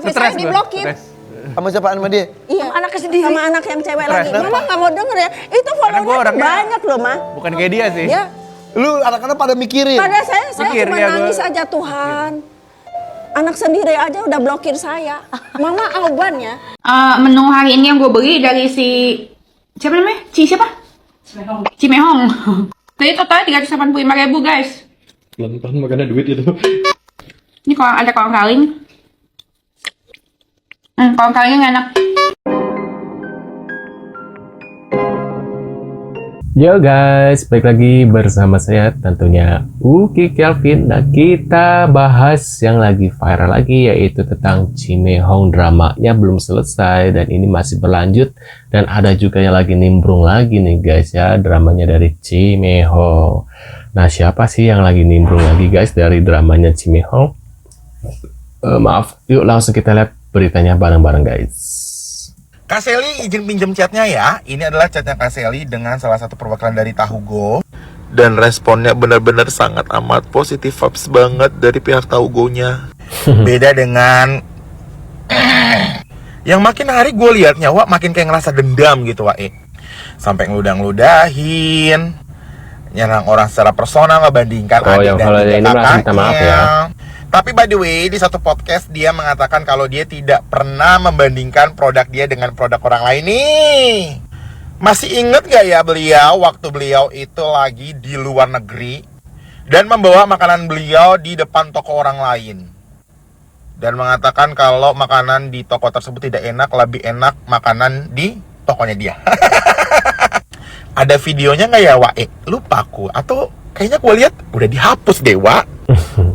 HP saya diblokir. Sama siapaan sama dia? Iya, anaknya sendiri. Sama anak yang cewek lagi. Mama nggak mau denger ya. Itu followernya banyak loh, Ma. Bukan kayak dia sih. Ya. Lu anak-anak pada mikirin? Pada saya cuma ya, nangis aja, Tuhan. Anak sendiri aja udah blokir saya. Mama auban ya. Menu hari ini yang gue beli dari siapa namanya? Siapa? Cimehong. Jadi totalnya 385.000 guys. Pelan-pelan makannya duit itu. Ini kalau ada kolang kaling. Kolang kalingnya enak. Yo guys, balik lagi bersama saya tentunya Uki Kelvin. Nah, kita bahas yang lagi viral lagi, yaitu tentang Cimehong. Dramanya belum selesai dan ini masih berlanjut, dan ada juga yang lagi nimbrung lagi nih guys ya, dramanya dari Cimehong. Nah, siapa sih yang lagi nimbrung lagi guys dari dramanya Cimehong? Maaf, yuk langsung kita lihat beritanya bareng-bareng guys. Kak Selly izin pinjem chatnya ya. Ini adalah chatnya Kak Selly dengan salah satu perwakilan dari Tahugo. Dan responnya benar-benar sangat amat positif vibes banget dari pihak Tahugo-nya. Beda dengan yang makin hari gue liatnya, Wak, makin kayak ngerasa dendam gitu, Wak. Sampai ngeludah-ngeludahin, nyerang orang secara personal, ngebandingkan adik dan tiga kakaknya. Maaf ya. Tapi by the way, di satu podcast dia mengatakan kalau dia tidak pernah membandingkan produk dia dengan produk orang lain nih. Masih inget gak ya beliau waktu beliau itu lagi di luar negeri dan membawa makanan beliau di depan toko orang lain, dan mengatakan kalau makanan di toko tersebut tidak enak, lebih enak makanan di tokonya dia. Ada videonya gak ya, Wak? Lupa aku, atau kayaknya gue lihat udah dihapus deh, Wak.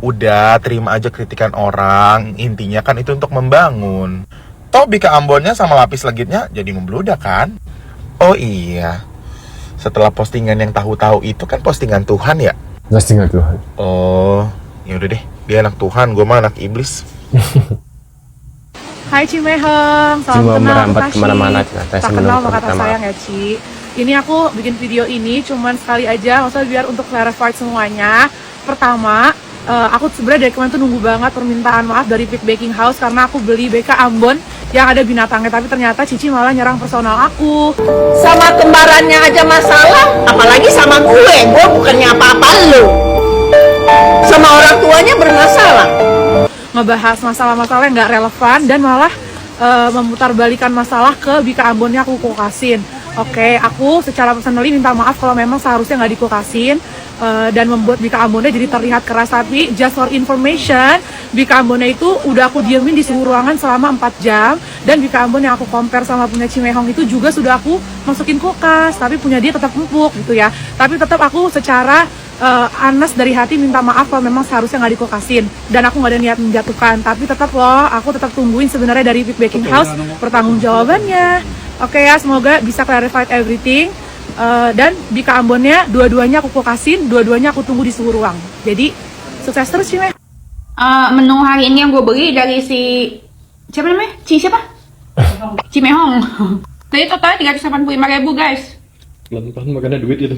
Udah, terima aja kritikan orang. Intinya kan itu untuk membangun. Toh Bika Ambonnya sama lapis legitnya jadi membludak kan? Oh iya, setelah postingan yang tahu-tahu itu kan postingan Tuhan ya? Postingan Tuhan. Oh, ya udah deh, dia anak Tuhan, gue mah anak iblis. Hai Cimehong, salam Cuma kenal merambat Tashi. kemana-mana. Tak kenal maka tak sayang ya Ci. Ini aku bikin video ini cuman sekali aja, maksudnya biar untuk clarify semuanya. Pertama, aku sebenarnya dari kemarin tuh nunggu banget permintaan maaf dari Peak Baking House karena aku beli BK Ambon yang ada binatangnya, tapi ternyata Cici malah nyerang personal aku. Sama kembarannya aja masalah, apalagi sama gue bukannya apa-apa lu. Sama orang tuanya bermasalah. Ngebahas masalah-masalah yang nggak relevan dan malah memutarbalikan masalah ke BK Ambonnya aku kukasin. Oke, aku secara personally minta maaf kalau memang seharusnya nggak dikukasin dan membuat Bika Ambonnya jadi terlihat keras. Tapi just for information, Bika Ambonnya itu udah aku diemin di suhu ruangan selama 4 jam, dan Bika Ambon yang aku compare sama punya Cimehong itu juga sudah aku masukin kulkas, tapi punya dia tetap empuk gitu ya. Tapi tetap aku secara honest dari hati minta maaf kalau memang seharusnya nggak dikukasin, dan aku nggak ada niat menjatuhkan. Tapi tetap loh, aku tetap tungguin sebenarnya dari Peak Baking House pertanggungjawabannya. Oke ya, semoga bisa clarified everything. Dan Bika Ambonnya dua-duanya aku kukasin, dua-duanya aku tunggu di suhu ruang. Jadi sukses terus Cimeh. Menu hari ini yang gue beli dari siapa namanya? Siapa? Cimehong. Jadi totalnya 385.000 guys. Pelan-pelan makannya duit itu.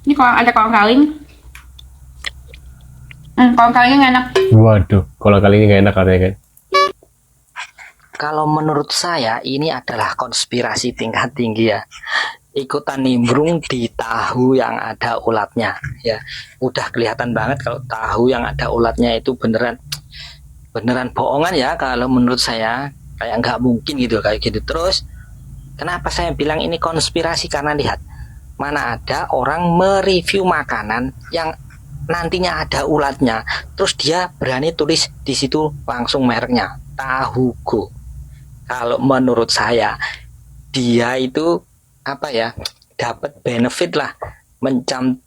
Ini kalau ada kolang kaling. Kolang kalingnya enak. Waduh, kalau kali ini nggak enak katanya kan. Kalau menurut saya ini adalah konspirasi tingkat tinggi ya. Ikutan nimbrung di tahu yang ada ulatnya ya. Udah kelihatan banget kalau tahu yang ada ulatnya itu beneran bohongan ya. Kalau menurut saya kayak nggak mungkin gitu kayak gitu. Terus kenapa saya bilang ini konspirasi? Karena lihat, mana ada orang mereview makanan yang nantinya ada ulatnya, terus dia berani tulis di situ langsung mereknya Tahugo. Kalau menurut saya dia itu apa ya, dapat benefit lah,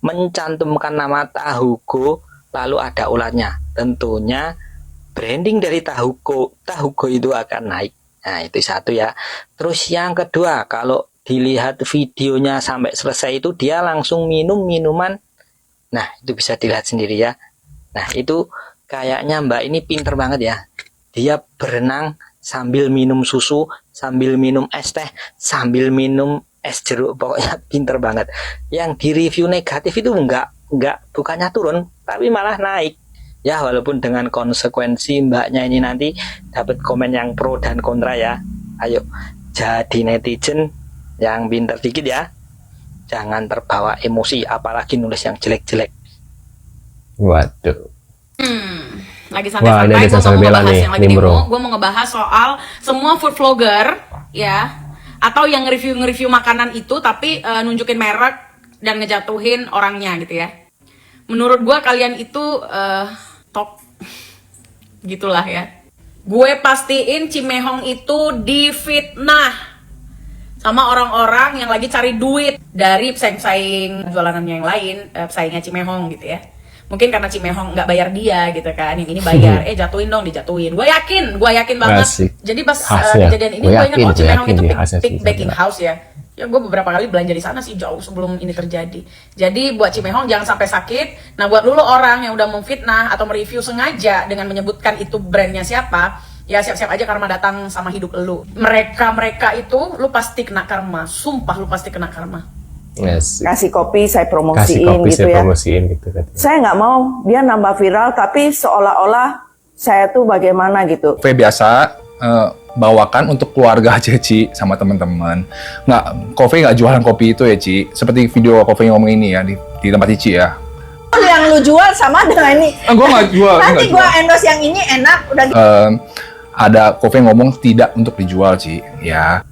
mencantumkan nama Tahugo lalu ada ulatnya. Tentunya branding dari Tahugo itu akan naik. Nah itu satu ya. Terus yang kedua, kalau dilihat videonya sampai selesai itu dia langsung minum minuman. Nah itu bisa dilihat sendiri ya. Nah itu kayaknya Mbak ini pinter banget ya. Dia berenang sambil minum susu, sambil minum es teh, sambil minum es jeruk, pokoknya pinter banget. Yang di review negatif itu bukannya turun, tapi malah naik. Ya, walaupun dengan konsekuensi mbaknya ini nanti dapat komen yang pro dan kontra ya. Ayo, jadi netizen yang pintar dikit ya. Jangan terbawa emosi, apalagi nulis yang jelek-jelek. Waduh. Lagi Wah, ini ada santai-santai, gue sensor mau bela ngebahas nih, yang lagi Nimbro. demo. Gue mau ngebahas soal semua food vlogger, ya, atau yang nge-review makanan itu, tapi nunjukin merek dan ngejatuhin orangnya gitu ya. Menurut gue kalian itu top, gitulah ya. Gue pastiin Cimehong itu difitnah sama orang-orang yang lagi cari duit dari pesaing-pesaing jualanannya yang lain, pesaingnya Cimehong gitu ya. Mungkin karena Cimehong nggak bayar dia gitu kan, yang ini bayar, jatuhin dong, dijatuhin. Gue yakin banget. Asik. Jadi pas Khasnya. kejadian ini Gua gue ingat, yakin, oh gua Cimehong yakin itu dia big, khasnya big sih, baking sebenarnya. house ya. Ya gue beberapa kali belanja di sana sih jauh sebelum ini terjadi. Jadi buat Cimehong jangan sampai sakit. Nah buat lu orang yang udah memfitnah atau mereview sengaja dengan menyebutkan itu brandnya siapa, ya siap-siap aja karma datang sama hidup lu. Mereka itu lu pasti kena karma. Sumpah lu pasti kena karma. Yes. Kasih kopi saya Kasih promosiin kopi gitu saya ya. promosiin gitu katanya. Saya nggak mau dia nambah viral tapi seolah-olah saya tuh bagaimana gitu. Kopi biasa bawakan untuk keluarga aja Ci sama teman-teman. Kopi nggak jualan kopi itu ya Ci. Seperti video Kopi ngomong ini ya di tempat Ci ya. Yang lu jual sama dengan ini. Gue nggak jual. Nanti gua endorse yang ini enak udah gitu. Ada Kopi ngomong tidak untuk dijual Ci ya.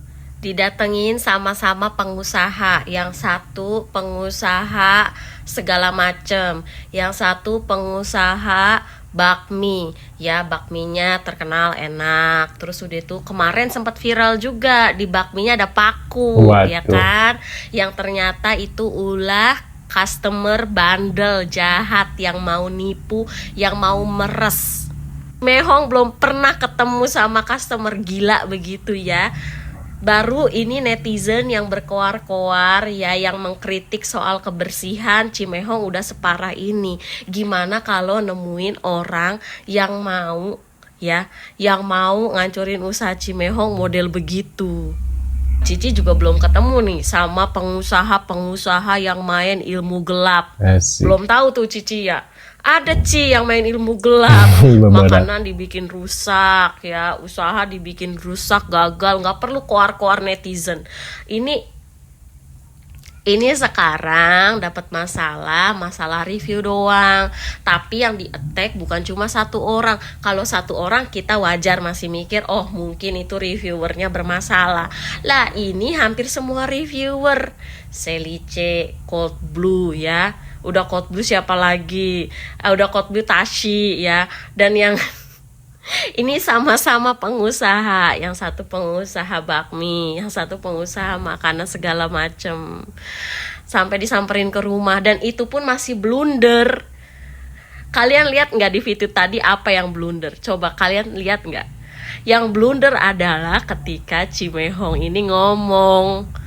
Didatengin sama-sama pengusaha, yang satu pengusaha segala macem, yang satu pengusaha bakmi, ya bakminya terkenal enak. Terus udah tuh kemarin sempat viral juga, di bakminya ada paku, ya Waduh. kan, yang ternyata itu ulah customer bandel jahat yang mau nipu, yang mau meres. Mehong belum pernah ketemu sama customer gila begitu ya. Baru ini netizen yang berkoar-koar ya, yang mengkritik soal kebersihan Cimehong udah separah ini. Gimana kalau nemuin orang yang mau ya, yang mau ngancurin usaha Cimehong model begitu. Cici juga belum ketemu nih sama pengusaha-pengusaha yang main ilmu gelap. Asik. Belum tahu tuh Cici ya. Ada Ci yang main ilmu gelap, Belum ada. makanan dibikin rusak ya, usaha dibikin rusak, gagal, nggak perlu koar-koar netizen. Ini sekarang dapat masalah review doang. Tapi yang di attack bukan cuma satu orang. Kalau satu orang kita wajar masih mikir, oh mungkin itu reviewernya bermasalah. Lah ini hampir semua reviewer, Selice, Cold Blue ya. Udah Cold Blue siapa lagi? Udah Cold Blue Tashi ya. Dan yang ini sama-sama pengusaha, yang satu pengusaha bakmi, yang satu pengusaha makanan segala macem. Sampai disamperin ke rumah, dan itu pun masih blunder. Kalian lihat nggak di video tadi apa yang blunder? Coba kalian lihat nggak? Yang blunder adalah ketika Cimehong ini ngomong,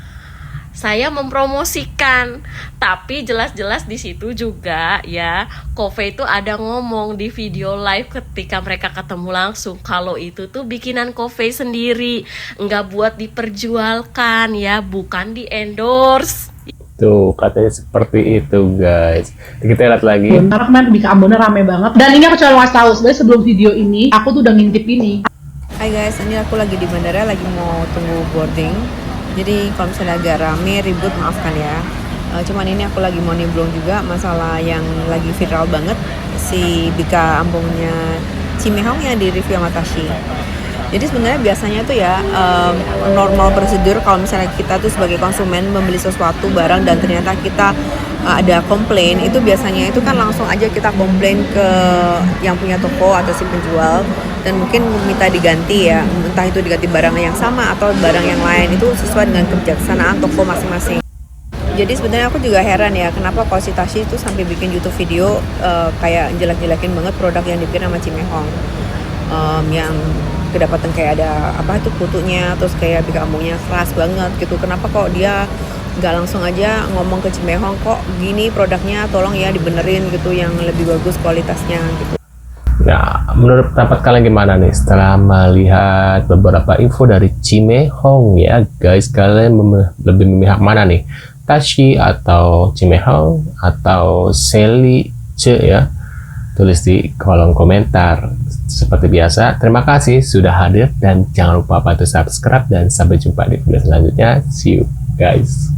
saya mempromosikan, tapi jelas-jelas di situ juga ya, Kofe itu ada ngomong di video live ketika mereka ketemu langsung kalau itu tuh bikinan Kofe sendiri, nggak buat diperjualkan ya, bukan di endorse. Tuh katanya seperti itu guys. Kita lihat lagi. Karena kemarin Bika Ambonnya rame banget. Dan ini aku coba ngasih tahu, sebenarnya sebelum video ini aku tuh udah ngintip ini. Hai guys, ini aku lagi di bandara, lagi mau tunggu boarding. Jadi kalau misalnya agak rame, ribut, maafkan ya. Cuman ini aku lagi mau nimbrung juga masalah yang lagi viral banget, si Bika Ambongnya Cimehong yang di review sama Tashi. Jadi sebenarnya biasanya tuh ya normal prosedur kalau misalnya kita tuh sebagai konsumen membeli sesuatu barang dan ternyata kita ada komplain, itu biasanya itu kan langsung aja kita komplain ke yang punya toko atau si penjual dan mungkin minta diganti ya, entah itu diganti barang yang sama atau barang yang lain, itu sesuai dengan kebijaksanaan toko masing-masing. Jadi sebenarnya aku juga heran ya, kenapa kalau si Tashi itu sampai bikin YouTube video kayak jelek-jelekin banget produk yang dibikin sama Cimehong, yang kedapatan kayak ada apa itu kutunya, terus kayak Bika Ambongnya keras banget gitu. Kenapa kok dia nggak langsung aja ngomong ke Cimehong, kok gini produknya, tolong ya dibenerin gitu, yang lebih bagus kualitasnya gitu. Nah, menurut pendapat kalian gimana nih setelah melihat beberapa info dari Cimehong ya guys? Kalian lebih memihak mana nih? Tashi atau Cimehong atau Selice ya? tulis di kolom komentar. Seperti biasa, terima kasih sudah hadir dan jangan lupa bantu subscribe dan sampai jumpa di video selanjutnya. See you guys.